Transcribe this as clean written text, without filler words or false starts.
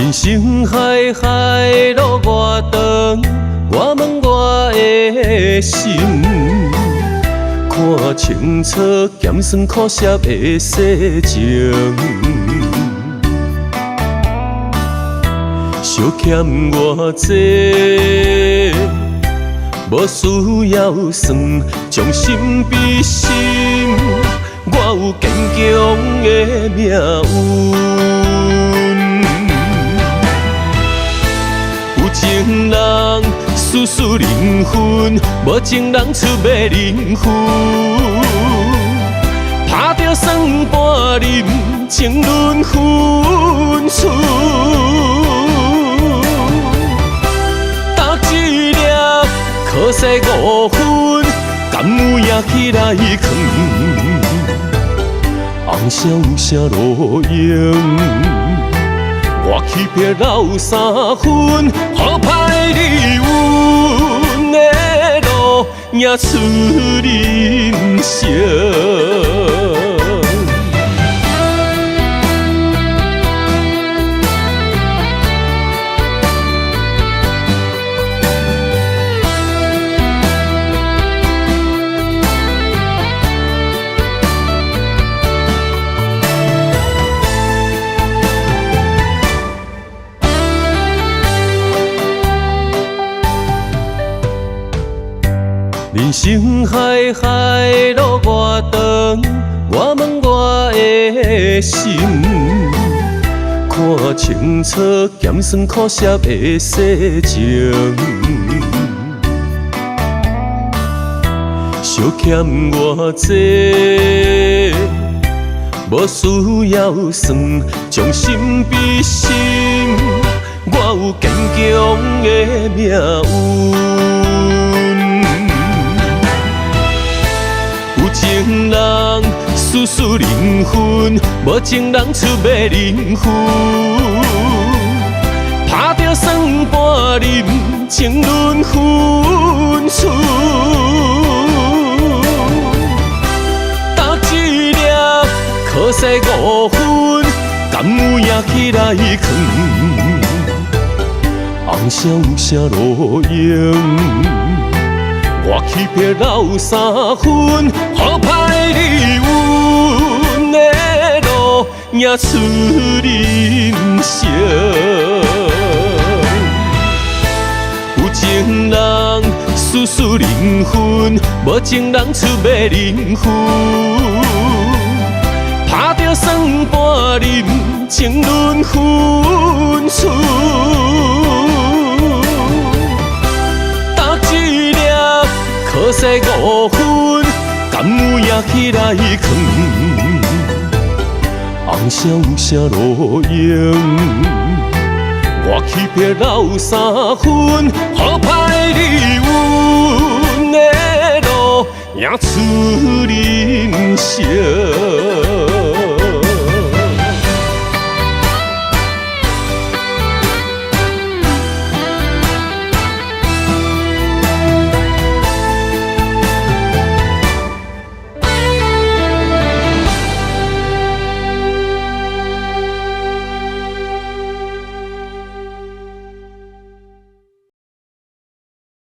人生海海路外长，我问我的心，看清楚咸酸苦涩的世情，小欠我这，无需要算，将心比心，我有坚强的命运。有情人丝丝灵魂，无情人出卖灵魂。打着算半日，情轮分出。搭一粒可惜5分，甘有也起来藏？红烧有啥路用？我欺骗留3分，好歹你阮的路也出人生。人生海海路外长，我问我的心，看清楚咸酸苦涩的世情，小欠我这，无需要算，将心比心，我有坚强的命运。情人丝丝灵魂，无情人出卖灵魂。打着算半日，情轮分出。搭一粒可惜5分，甘有也起来藏？红烧有啥路用？我欺骗留3分，好歹你阮的路也出人生。有情人丝丝灵魂，无情人出卖灵魂。打着算半日，情轮分出。可惜5分，甘有也起来藏？红烧有啥路用？我欺骗留3分，好歹你阮的路也出人生。